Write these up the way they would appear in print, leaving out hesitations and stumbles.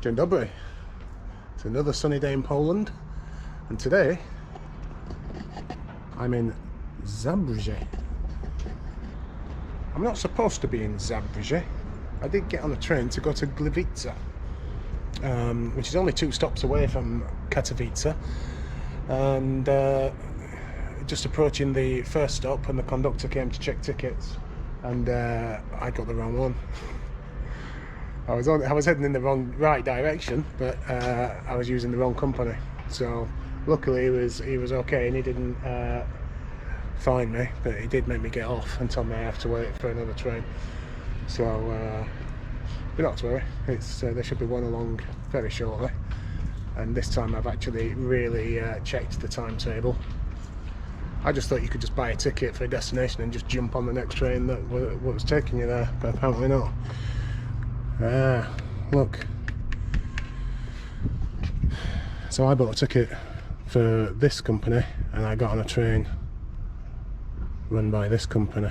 Dzień dobry. It's another sunny day in Poland, and today I'm in Zabrze. I'm not supposed to be in Zabrze. I did get on a train to go to Gliwice, which is only 2 stops away from Katowice, and just approaching the first stop, and the conductor came to check tickets, and I got the wrong one. I was heading in the right direction, but I was using the wrong company. So luckily he was okay, and he didn't fine me, but he did make me get off and tell me I have to wait for another train. So but not to worry, there should be one along very shortly. And this time I've actually really checked the timetable. I just thought you could just buy a ticket for a destination and just jump on the next train that was taking you there, but apparently not. Look. So I bought a ticket for this company, and I got on a train run by this company.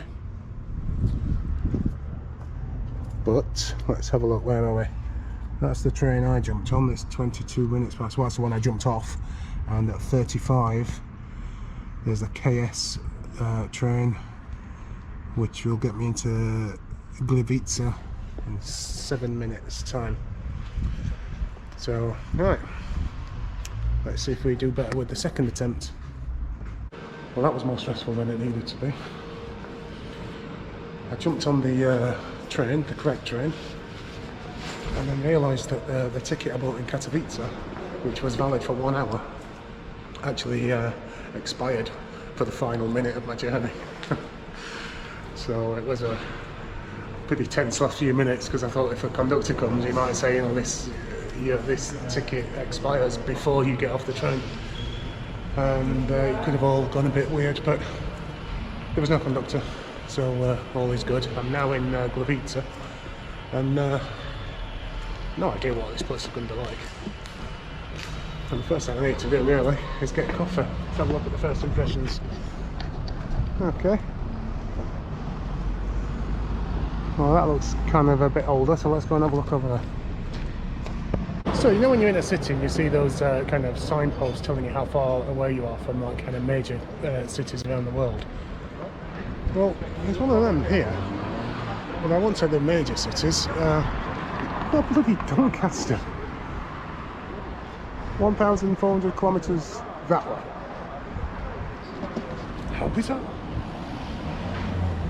But let's have a look. Where are we? That's the train I jumped on. It's 22 minutes past. Well, that's the one I jumped off. And at 35, there's a KS train, which will get me into Gliwice in 7 minutes time. So right, let's see if we do better with the second attempt. Well, that was more stressful than it needed to be. I jumped on the train, the correct train, and then realised that the ticket I bought in Katowice, which was valid for 1 hour, actually expired for the final minute of my journey. So it was a pretty tense last few minutes, because I thought if a conductor comes, he might say, this ticket expires before you get off the train, and it could have all gone a bit weird, but there was no conductor, so all is good. I'm now in Gliwice, and no idea what this place is going to be like. And the first thing I need to do really is get coffee. Let's have a look at the first impressions. Okay. Well, that looks kind of a bit older, so let's go and have a look over there. So you know when you're in a city and you see those kind of signposts telling you how far away you are from like kind of major cities around the world? Well, there's one of them here. But I won't say they're major cities. Oh, bloody Doncaster. 1,400 kilometres that way. How bizarre.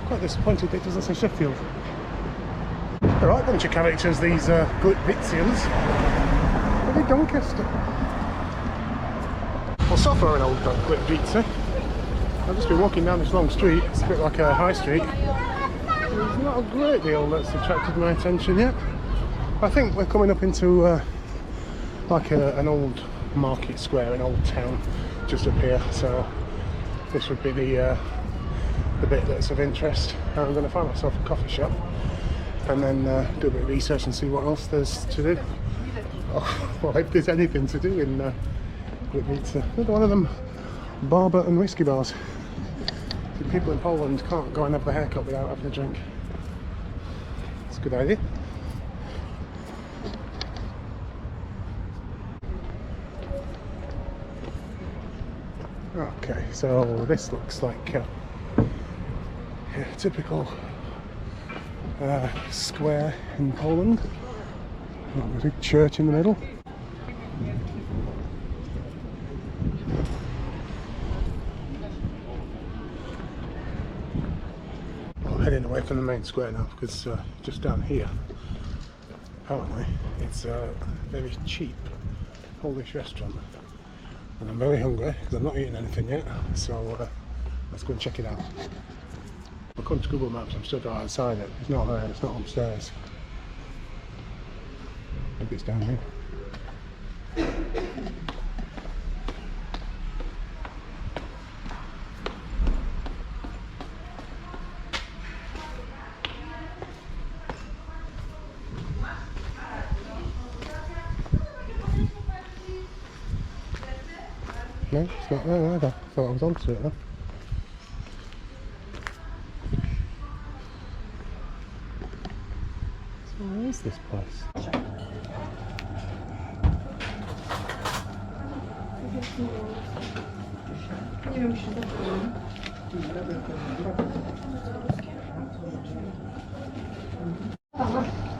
Quite disappointed it doesn't say Sheffield. Alright, bunch of characters, these Glitvizians. Bloody Doncaster. Well, so far an old Gliwice. I've just been walking down this long street. It's a bit like a high street. There's not a great deal that's attracted my attention yet. I think we're coming up into like an old market square, an old town just up here. So this would be the bit that's of interest. I'm going to find myself a coffee shop and then do a bit of research and see what else there's to do. Oh, well, if there's anything to do in Gliwice. Another one of them barber and whiskey bars. The people in Poland can't go and have their haircut without having a drink. It's a good idea. Okay, so this looks like a typical square in Poland. There's a big church in the middle. I'm heading away from the main square now, because just down here, apparently, it's a very cheap Polish restaurant. And I'm very hungry because I'm not eating anything yet, so let's go and check it out. According to Google Maps, I'm stood right outside it. It's not there, it's not upstairs. Maybe it's down here. No, it's not there either. I thought I was onto it then. So where is this place? Nie wiem, czy to powiem.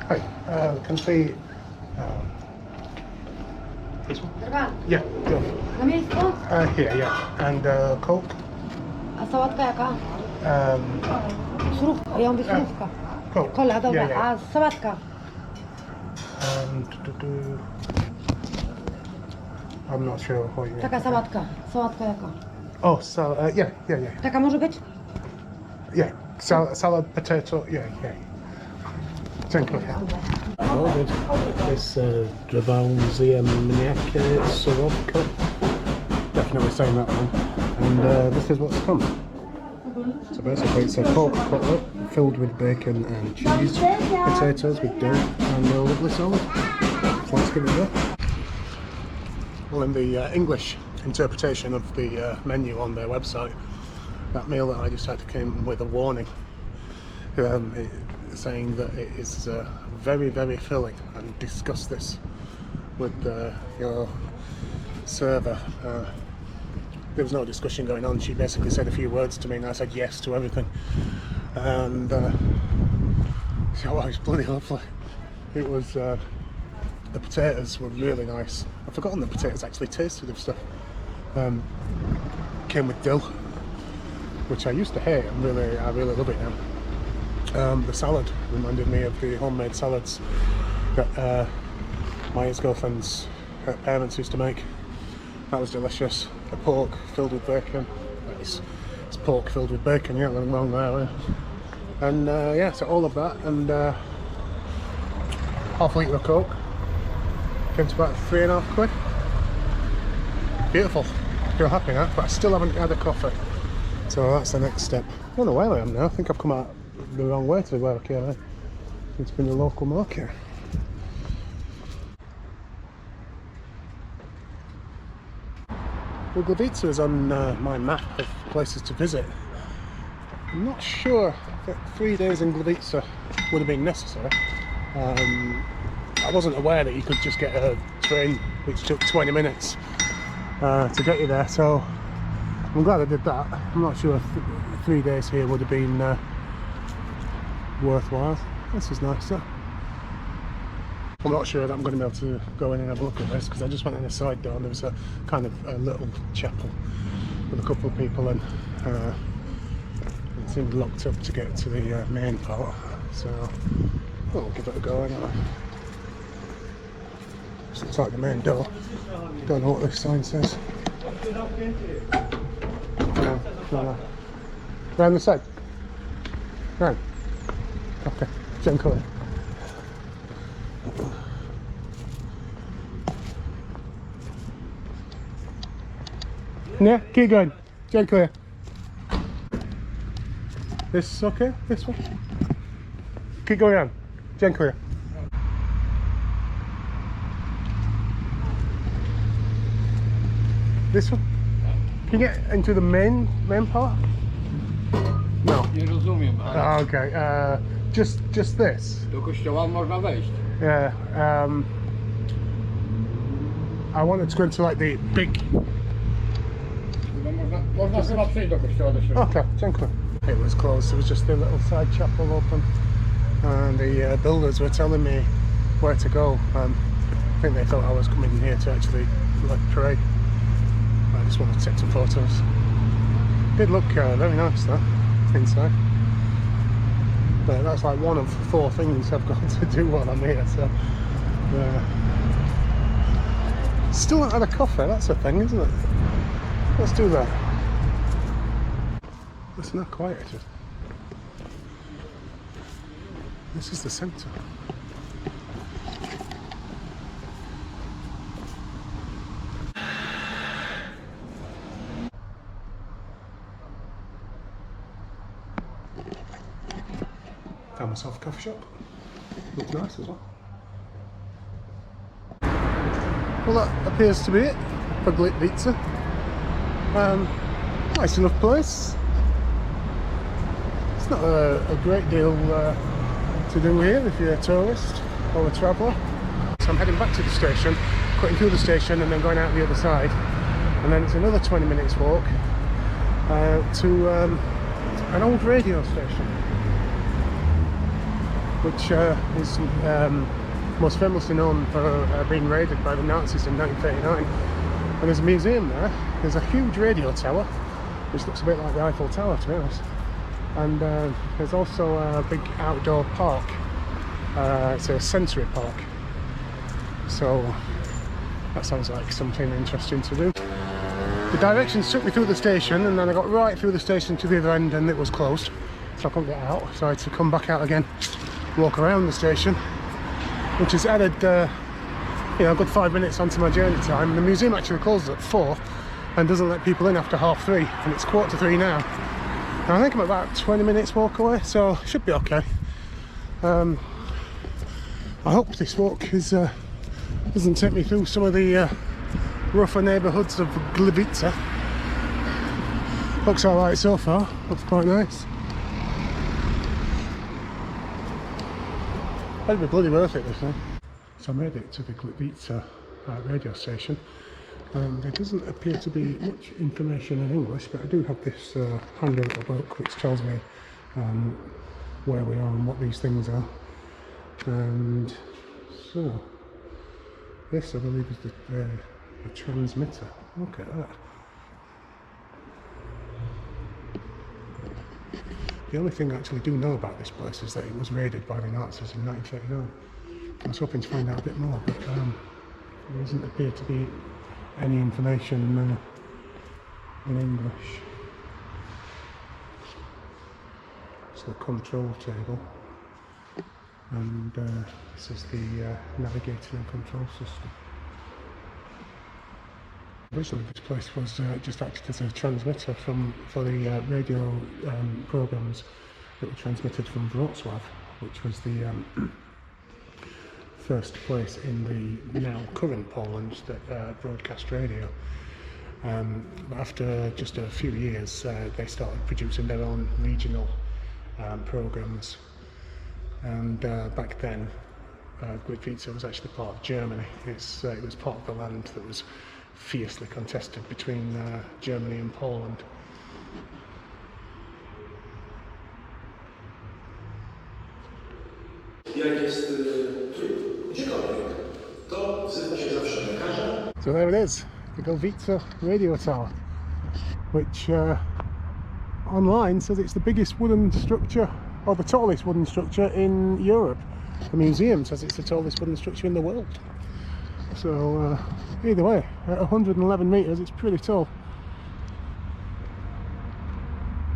Hi, can see this one? Drgan, Yeah, go. na miejscu? Here, yeah. And Coke. A sałatka jaka? Surówka, ja mówię surówka. Coke. Kola, dobra, Yeah, yeah. a sałatka? I'm not sure what you Taka sałatka. Sałatka jaka? Oh, salad. Yeah. Taka może być? Yeah, salad, potato. Yeah. Dziękuję. Oh, this drwałzy mniakie surówka. Definitely saying that one. And this is what's come. So basically it's a pork cutlet filled with bacon and cheese, potatoes with dough and a lovely salad. So let's give it a go. Well, in the English interpretation of the menu on their website, that meal that I just had came with a warning saying that it is very, very filling, and discuss this with your server. There was no discussion going on. She basically said a few words to me and I said yes to everything, and so it was bloody lovely. It was the potatoes were really nice. I've forgotten the potatoes actually tasted of stuff. Came with dill, which I used to hate, and I really love it now. The salad reminded me of the homemade salads that my ex-girlfriend's parents used to make. That was delicious. A pork filled with bacon. It's pork filled with bacon, yeah, nothing wrong there. And yeah, so all of that, and half a litre of Coke. Came to about £3.50. Beautiful. Feel happy now, but I still haven't had a coffee. So that's the next step. I don't know where I am now. I think I've come out the wrong way to where I came in. It's been the local market. Well, Gliwice is on my map of places to visit. I'm not sure that 3 days in Gliwice would have been necessary. I wasn't aware that you could just get a train which took 20 minutes to get you there, so I'm glad I did that. I'm not sure if 3 days here would have been worthwhile. This is nice though. I'm not sure that I'm going to be able to go in and have a look at this, because I just went in a side door and there was a kind of a little chapel with a couple of people, and it seemed locked up to get to the main part, so I'll give it a go anyway. This looks like the main door. Don't know what this sign says. No. Round the side? Round? Okay, dziękuję. Yeah, keep going. Dziękuję. This is okay? This one? Keep going on. Dziękuję. This one? Can you get into the main part? No. Nie rozumiem, ale Okay. Just this. do kościoła można wejść. Yeah. I wanted to go into like the big. Można chyba przejść do kościoła do środka. Okay, dziękuję. It was closed. There was just a little side chapel open, and the builders were telling me where to go. I think they thought I was coming here to actually like pray. I just wanted to take some photos. Did look very nice though inside. But that's like one of 4 things I've got to do while I'm here. So still not had a coffee. That's a thing, isn't it? Let's do that. It's not quiet. This is the centre. Found myself a coffee shop. Looks nice as well. Well, that appears to be it for Gliwice. Nice enough place. It's not a great deal to do here if you're a tourist or a traveller. So I'm heading back to the station, cutting through the station and then going out the other side. and then it's another 20 minutes walk to an old radio station, which is most famously known for being raided by the Nazis in 1939. And there's a museum there. There's a huge radio tower, which looks a bit like the Eiffel Tower, to be honest. And there's also a big outdoor park. It's a sensory park. So that sounds like something interesting to do. The directions took me through the station, and then I got right through the station to the other end, and it was closed, so I couldn't get out. So I had to come back out again, walk around the station, which has added you know, a good 5 minutes onto my journey time. And the museum actually closes at 4 and doesn't let people in after 3:30, and it's 2:45 now. And I think I'm about 20 minutes walk away, so should be okay. I hope this walk is doesn't take me through some of the rougher neighbourhoods of Gliwice. Looks alright so far, looks quite nice. That'd be bloody worth it, this thing. So I made it to the Gliwice radio station, and there doesn't appear to be much information in English, but I do have this handy little book which tells me where we are and what these things are. And so this, I believe, is the transmitter. Look at that. The only thing I actually do know about this place is that it was raided by the Nazis in 1939. I was hoping to find out a bit more, but there doesn't appear to be any information in English. It's the control table, and this is the navigating and control system. Originally this place was just acted as a transmitter for the radio programmes that were transmitted from Wrocław, which was the first place in the now current Poland that broadcast radio. But after just a few years they started producing their own regional programmes, and back then Gliwice was actually part of Germany. It was part of the land that was fiercely contested between Germany and Poland. So there it is, the Gliwice radio tower, which online says it's the biggest wooden structure, or the tallest wooden structure in Europe. The museum says it's the tallest wooden structure in the world. So either way, at 111 metres, it's pretty tall.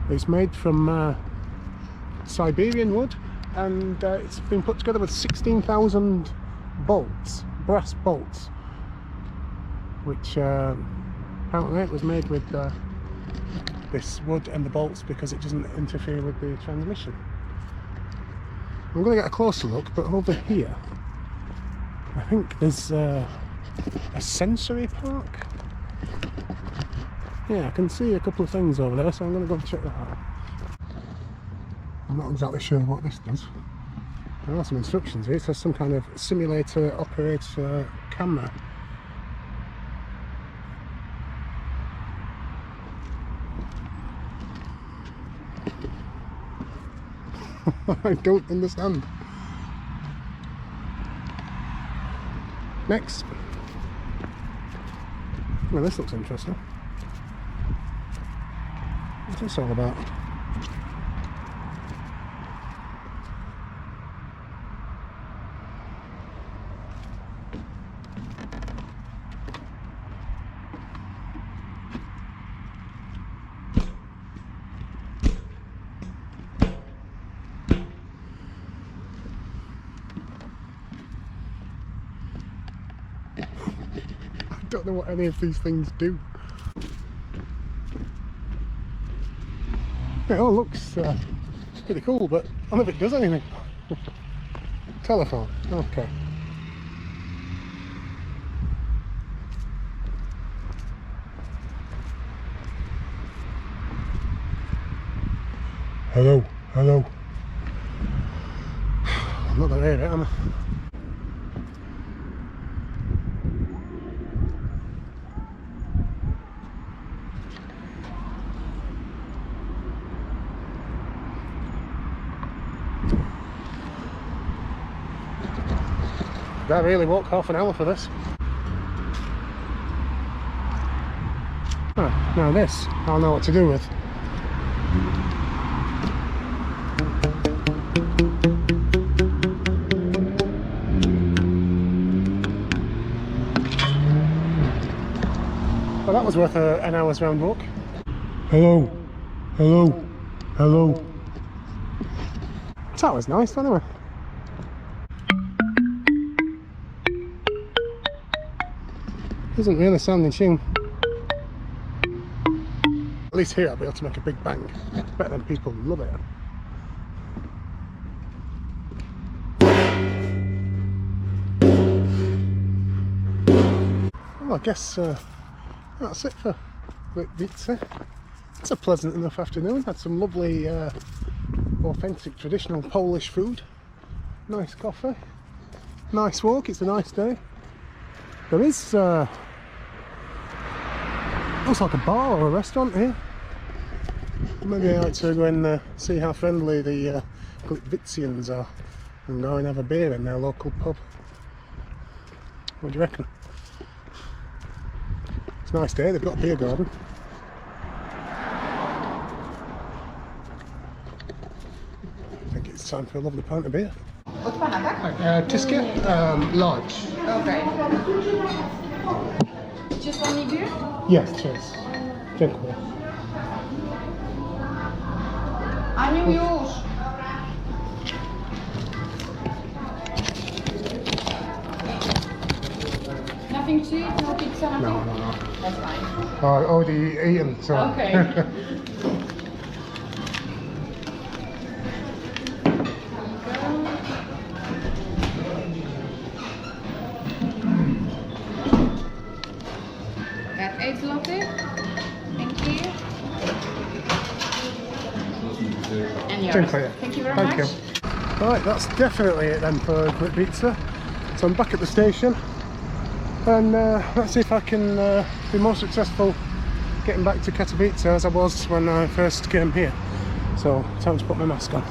It's made from Siberian wood, and it's been put together with 16,000 bolts, brass bolts, which apparently it was made with this wood and the bolts because it doesn't interfere with the transmission. I'm going to get a closer look, but over here I think there's a sensory park. Yeah, I can see a couple of things over there, so I'm going to go and check that out. I'm not exactly sure what this does. There are some instructions here. It says some kind of simulator operator camera. I don't understand. Next. Well, this looks interesting. What's this all about? I don't know what any of these things do. It all looks pretty cool, but I don't know if it does anything. Telephone, okay. Hello, hello. I'm not gonna hear it, am I? I really walked half an hour for this. Ah, now this, I'll know what to do with. Well, that was worth an hour's round walk. Hello, hello, hello. That was nice, anyway. Doesn't really sound in tune. At least here I'll be able to make a big bang. Better than people love it. Well, I guess that's it for Gliwice. It's a pleasant enough afternoon. Had some lovely authentic traditional Polish food. Nice coffee. Nice walk. It's a nice day. There is looks like a bar or a restaurant here. Maybe I like to go and see how friendly the Gliwicians are and go and have a beer in their local pub. What do you reckon? It's a nice day, they've got a beer garden. I think it's time for a lovely pint of beer. Od pana, tak? Tisket, large. Okay. Just only beer? Yes, cheers. Dziękuję. Aniu, już! Nothing to eat? No pizza, nothing? No, no, no. That's fine. I already eaten, so. Okay. Got 8 zloty. Thank you. And yours. Dziękuję. Thank you very Thank much. you. Right, that's definitely it then for Gliwice. So I'm back at the station, and let's see if I can be more successful getting back to Katowice as I was when I first came here. So time to put my mask on.